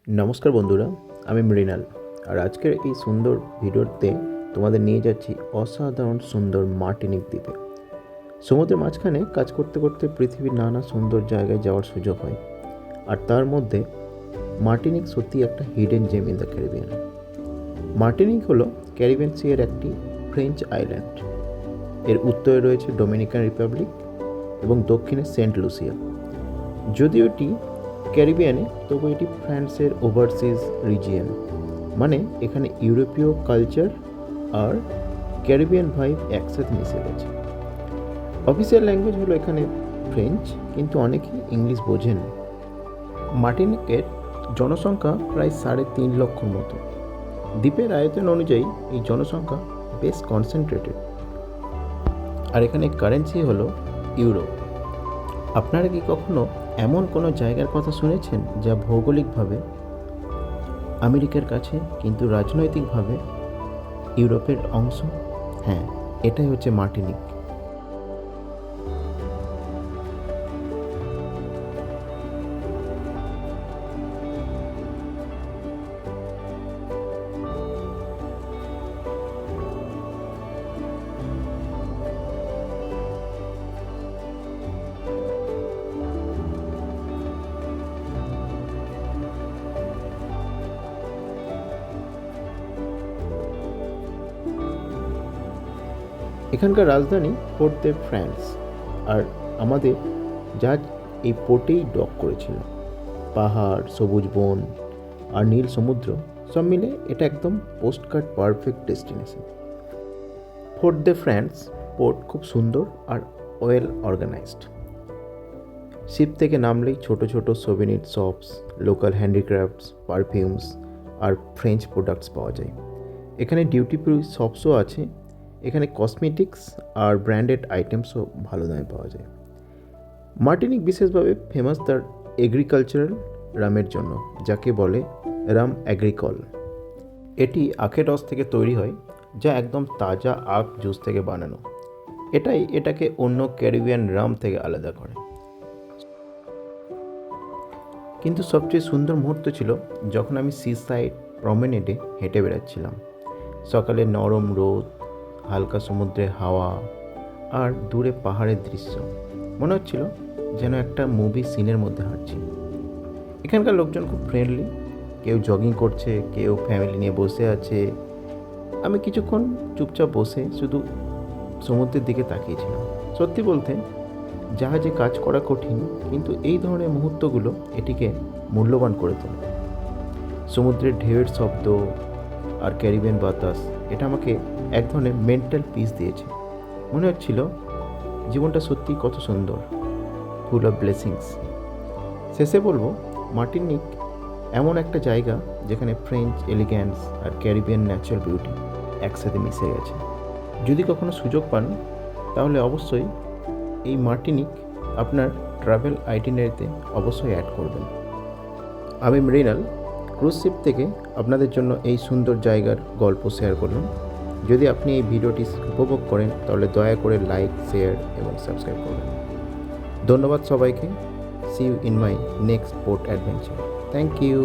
নমস্কার বন্ধুরা, আমি মৃণাল। আর আজকের এই সুন্দর ভিডিওতে তোমাদের নিয়ে যাচ্ছি অসাধারণ সুন্দর মার্টিনিক দ্বীপে। সমুদ্রের মাঝখানে কাজ করতে করতে পৃথিবীর নানা সুন্দর জায়গায় যাওয়ার সুযোগ হয়। আর তার মধ্যে মার্টিনিক সত্যি একটা hidden gem in the Caribbean. Martinique হলো ক্যারিবিয়ান সিয়ের একটি ফ্রেঞ্চ আইল্যান্ড। এর উত্তরে রয়েছে ডোমিনিকান রিপাবলিক এবং দক্ষিণে সেন্ট লুসিয়া। যদিও এটি ক্যারিবিয়ানে, তবু এটি ফ্রান্সের ওভারসিজ রিজিয়ন, মানে এখানে ইউরোপীয় কালচার আর ক্যারিবিয়ান ভাইব একসাথে মিশে গেছে। অফিসিয়াল ল্যাঙ্গুয়েজ হলো এখানে ফ্রেঞ্চ, কিন্তু অনেকেই ইংলিশ বোঝেন। মার্টিনিকের জনসংখ্যা প্রায় 3.5 লক্ষর মতো। দ্বীপের আয়তন অনুযায়ী এই জনসংখ্যা বেশ কনসেন্ট্রেটেড। আর এখানে কারেন্সি হলো ইউরো। আপনারা কি কখনো এমন কোনো জায়গার কথা শুনেছেন যা ভৌগোলিকভাবে আমেরিকার কাছে কিন্তু রাজনৈতিকভাবে ইউরোপের অংশ? হ্যাঁ, এটাই হচ্ছে মার্টিনিক। এখানকার রাজধানী পোর্ট দে ফ্রান্স। আর আমাদের জাহাজ এই পোর্টেই ডক করেছিল। পাহাড়, সবুজ বন আর নীল সমুদ্র সব মিলে এটা একদম পোস্টকার্ড পারফেক্ট ডেস্টিনেশন। পোর্ট দে ফ্রান্স পোর্ট খুব সুন্দর আর ওয়েল অর্গানাইজড। শিপ থেকে নামলেই ছোট ছোট সোভেনির শপস, লোকাল হ্যান্ডিক্রাফটস, পারফিউমস আর ফ্রেঞ্চ প্রোডাক্টস পাওয়া যায়। এখানে ডিউটি ফ্রি শপসও আছে। এখানে কসমেটিক্স আর ব্র্যান্ডেড আইটেমসও ভালো দামে পাওয়া যায়। মার্টিনিক বিশেষভাবে ফেমাস তার এগ্রিকালচারাল রামের জন্য, যাকে বলে রাম অ্যাগ্রিকল। এটি আখের রস থেকে তৈরি হয়, যা একদম তাজা আখ জুস থেকে বানানো। এটাই এটাকে অন্য ক্যারিবিয়ান রাম থেকে আলাদা করে। কিন্তু সবচেয়ে সুন্দর মুহূর্ত ছিল যখন আমি সি সাইড প্রমেনেডে হেঁটে বেড়াচ্ছিলাম। সকালে নরম রোদ, হালকা সমুদ্রের হাওয়া আর দূরে পাহাড়ের দৃশ্য, মনে হচ্ছিল যেন একটা মুভি সিনের মধ্যে হাঁটছি। এখানকার লোকজন খুব ফ্রেন্ডলি, কেউ জগিং করছে, কেউ ফ্যামিলি নিয়ে বসে আছে। আমি কিছুক্ষণ চুপচাপ বসে শুধু সমুদ্রের দিকে তাকিয়েছিলাম। সত্যি বলতে জাহাজে কাজ করা কঠিন, কিন্তু এই ধরনের মুহূর্তগুলো এটিকে মূল্যবান করে তোলে। সমুদ্রের ঢেউয়ের শব্দ আর ক্যারিবিয়ান বাতাস, এটা আমাকে এক ধরনের মেন্টাল পিস দিয়েছে। মনে হচ্ছিল জীবনটা সত্যিই কত সুন্দর, ফুল অফ ব্লেসিংস। শেষে বলবো, মার্টিনিক এমন একটা জায়গা যেখানে ফ্রেঞ্চ এলিগ্যান্স আর ক্যারিবিয়ান ন্যাচারাল বিউটি একসাথে মিশে গেছে। যদি কখনো সুযোগ পান, তাহলে অবশ্যই এই মার্টিনিক আপনার ট্রাভেল আইটিনারিতে অবশ্যই অ্যাড করবেন। আমি মৃণাল ক্রুজ শিপ থেকে আপনাদের জন্য এই সুন্দর জায়গার গল্প শেয়ার করলাম। যদি আপনি এই ভিডিওটি উপভোগ করেন, তাহলে দয়া করে লাইক, শেয়ার এবং সাবস্ক্রাইব করবেন। ধন্যবাদ সবাইকে। See you in my next port adventure. Thank you.